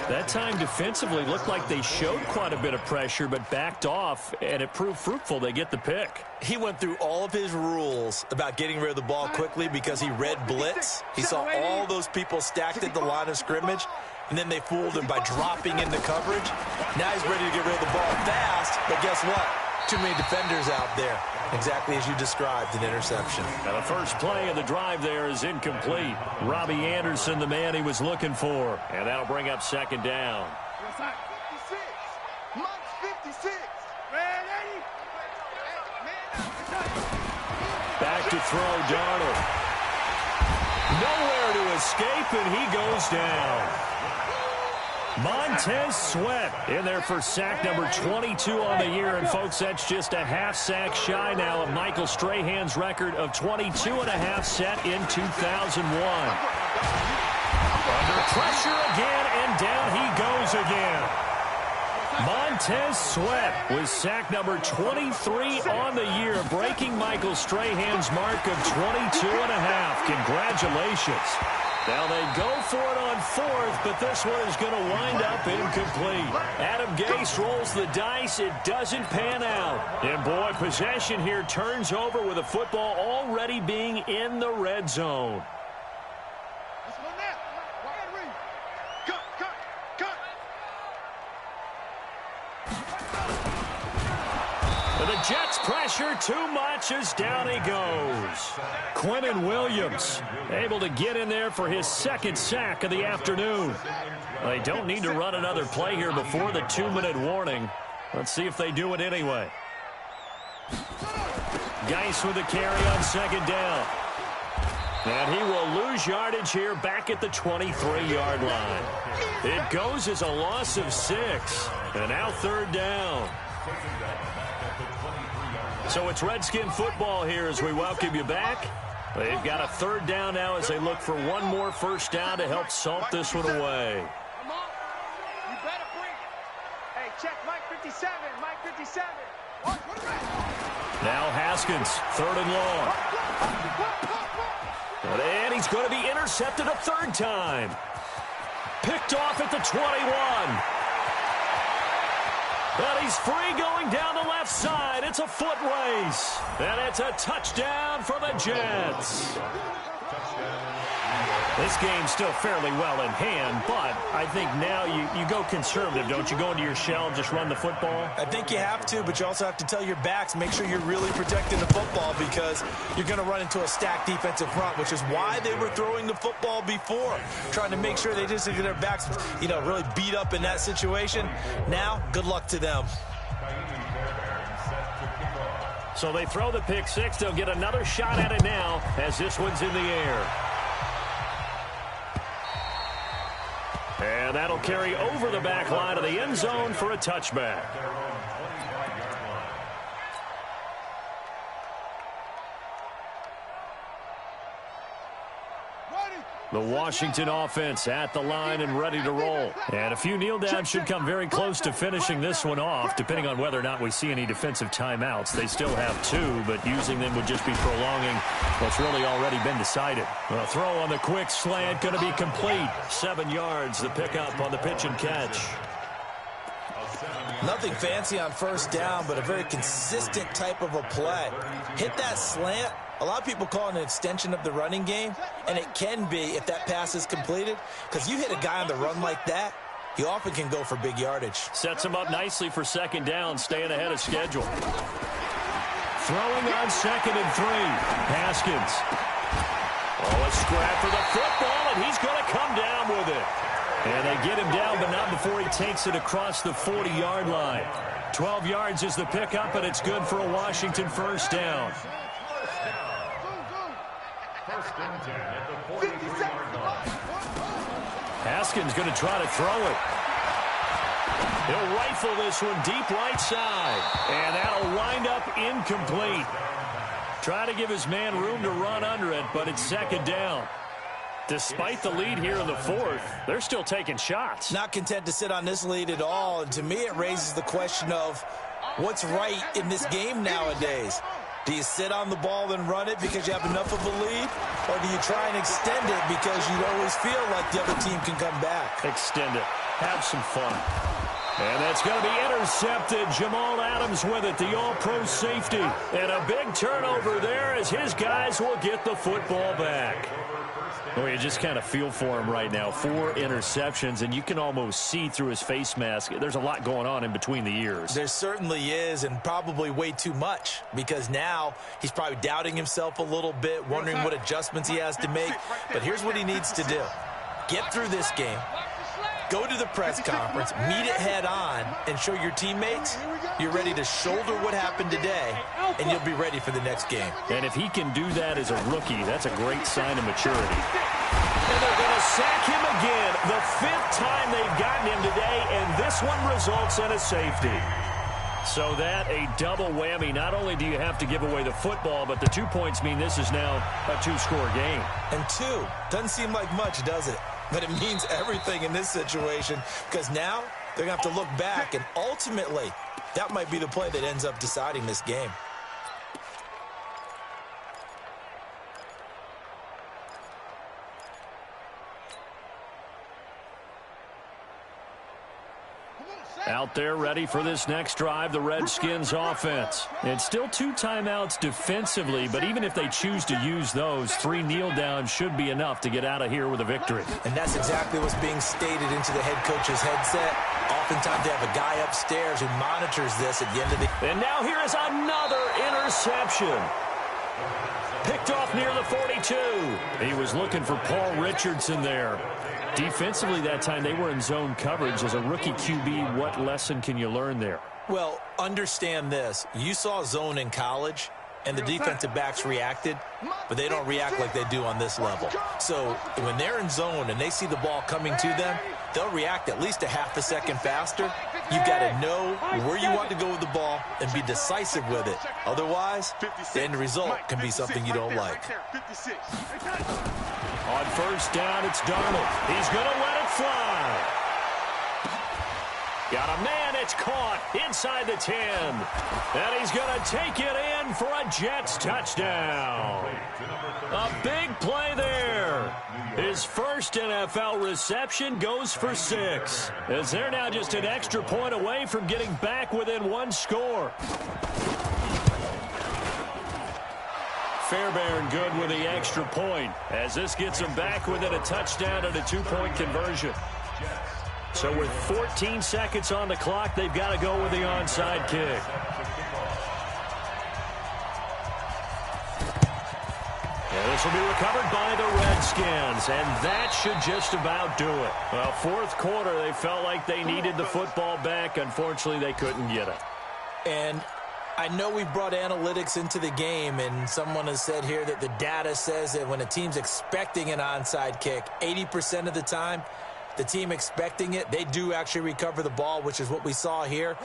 That time defensively looked like they showed quite a bit of pressure, but backed off, and it proved fruitful. They get the pick. He went through all of his rules about getting rid of the ball quickly because he read blitz. He saw all those people stacked at the line of scrimmage, and then they fooled him by dropping into coverage. Now he's ready to get rid of the ball fast, but guess what? Too many defenders out there. Exactly as you described, an interception. Now the first play of the drive there is incomplete. Robbie Anderson, the man he was looking for. And that'll bring up 2nd down. 56. Mike's 56. Back to throw, Darnold. Nowhere to escape, and he goes down. Montez Sweat in there for sack number 22 on the year. And, folks, that's just a half sack shy now of Michael Strahan's record of 22.5 set in 2001. Under pressure again, and down he goes again. Montez Sweat was sack number 23 on the year, breaking Michael Strahan's mark of 22.5. Congratulations. Now they go for it on 4th, but this one is going to wind up incomplete. Adam Gase rolls the dice. It doesn't pan out. And, boy, possession here turns over with a football already being in the red zone. The Jets pressure too much as down he goes. Quinnen Williams able to get in there for his 2nd sack of the afternoon. They don't need to run another play here before the 2-minute warning. Let's see if they do it anyway. Geis with the carry on 2nd down. And he will lose yardage here back at the 23-yard line. It goes as a loss of 6. And now 3rd down. So it's Redskin football here as we welcome you back. They've got a 3rd down now as they look for one more 1st down to help salt this one away. Come on. You better bring it. Hey, check Mike 57. Mike 57. Now Haskins, 3rd and long. And he's going to be intercepted a 3rd time. Picked off at the 21. And he's free going down the left side. It's a foot race. And it's a touchdown for the Jets. This game's still fairly well in hand, but I think now you go conservative, don't you? Go into your shell and just run the football? I think you have to, but you also have to tell your backs, make sure you're really protecting the football because you're going to run into a stacked defensive front, which is why they were throwing the football before, trying to make sure they just get their backs, really beat up in that situation. Now, good luck to them. So they throw the pick six. They'll get another shot at it now as this one's in the air. And that'll carry over the back line of the end zone for a touchback. The Washington offense at the line and ready to roll. And a few kneel downs should come very close to finishing this one off, depending on whether or not we see any defensive timeouts. They still have two, but using them would just be prolonging what's really already been decided. A throw on the quick slant going to be complete. 7 yards, the pickup on the pitch and catch. Nothing fancy on first down, but a very consistent type of a play. Hit that slant. A lot of people call it an extension of the running game, and it can be if that pass is completed, because you hit a guy on the run like that, he often can go for big yardage. Sets him up nicely for second down, staying ahead of schedule. Throwing on 2nd and 3. Haskins. Oh, a scrap for the football, and he's going to come down with it. And they get him down, but not before he takes it across the 40-yard line. 12 yards is the pickup, and it's good for a Washington first down. First and 10 at the 43-yard line. Haskins going to try to throw it. He'll rifle this one deep right side. And that'll wind up incomplete. Try to give his man room to run under it, but it's second down. Despite the lead here in the fourth, they're still taking shots. Not content to sit on this lead at all. And to me, it raises the question of what's right in this game nowadays. Do you sit on the ball and run it because you have enough of a lead? Or do you try and extend it because you always feel like the other team can come back? Extend it. Have some fun. And that's going to be intercepted. Jamal Adams with it, the all-pro safety. And a big turnover there as his guys will get the football back. Well, you just kind of feel for him right now. 4 interceptions, and you can almost see through his face mask. There's a lot going on in between the ears. There certainly is, and probably way too much, because now he's probably doubting himself a little bit, wondering what adjustments he has to make. But here's what he needs to do. Get through this game. Go to the press conference, meet it head on, and show your teammates you're ready to shoulder what happened today, and you'll be ready for the next game. And if he can do that as a rookie, that's a great sign of maturity. And they're going to sack him again, the 5th time they've gotten him today, and this one results in a safety. So that a double whammy. Not only do you have to give away the football, but the 2 points mean this is now a 2-score game. And 2 doesn't seem like much, does it? But it means everything in this situation, because now they're going to have to look back, and ultimately that might be the play that ends up deciding this game. Out there ready for this next drive, the Redskins offense. It's still 2 timeouts defensively, but even if they choose to use those, 3 kneel downs should be enough to get out of here with a victory. And that's exactly what's being stated into the head coach's headset. Oftentimes they have a guy upstairs who monitors this at the end of the... And now here is another interception. Picked off near the 42. He was looking for Paul Richardson there. Defensively that time, they were in zone coverage. As a rookie QB, what lesson can you learn there? Well, understand this. You saw zone in college, and the defensive backs reacted, but they don't react like they do on this level. So when they're in zone and they see the ball coming to them, they'll react at least a half a second faster. You've got to know where you want to go with the ball and be decisive with it. Otherwise, the end result can be something you don't like. On first down, it's Darnold. He's going to let it fly. Got a man, it's caught inside the 10. And he's going to take it in for a Jets touchdown. A big play there. His first NFL reception goes for 6. As they're now just an extra point away from getting back within 1 score. Fairbairn good with the extra point, as this gets them back within a touchdown and a 2-point conversion. So with 14 seconds on the clock, they've got to go with the onside kick. And this will be recovered by the Redskins, and that should just about do it. Well, fourth quarter, they felt like they needed the football back. Unfortunately, they couldn't get it. And I know we brought analytics into the game, and someone has said here that the data says that when a team's expecting an onside kick, 80% of the time, the team expecting it, they do actually recover the ball, which is what we saw here.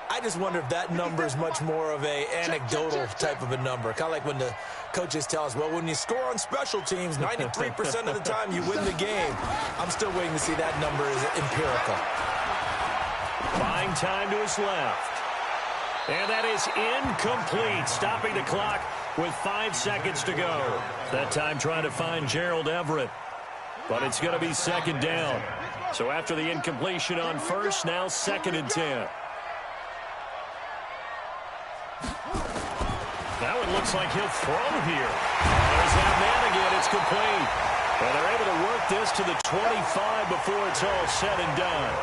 I just wonder if that number is much more of a anecdotal type of a number. Kind of like when the coaches tell us, well, when you score on special teams, 93% of the time you win the game. I'm still waiting to see that number is empirical. Buying time to his left. And that is incomplete, stopping the clock with 5 seconds to go. That time trying to find Gerald Everett. But it's going to be second down. So after the incompletion on first, now 2nd and 10. Now it looks like he'll throw here. There's that man again. It's complete. And they're able to work this to the 25 before it's all said and done.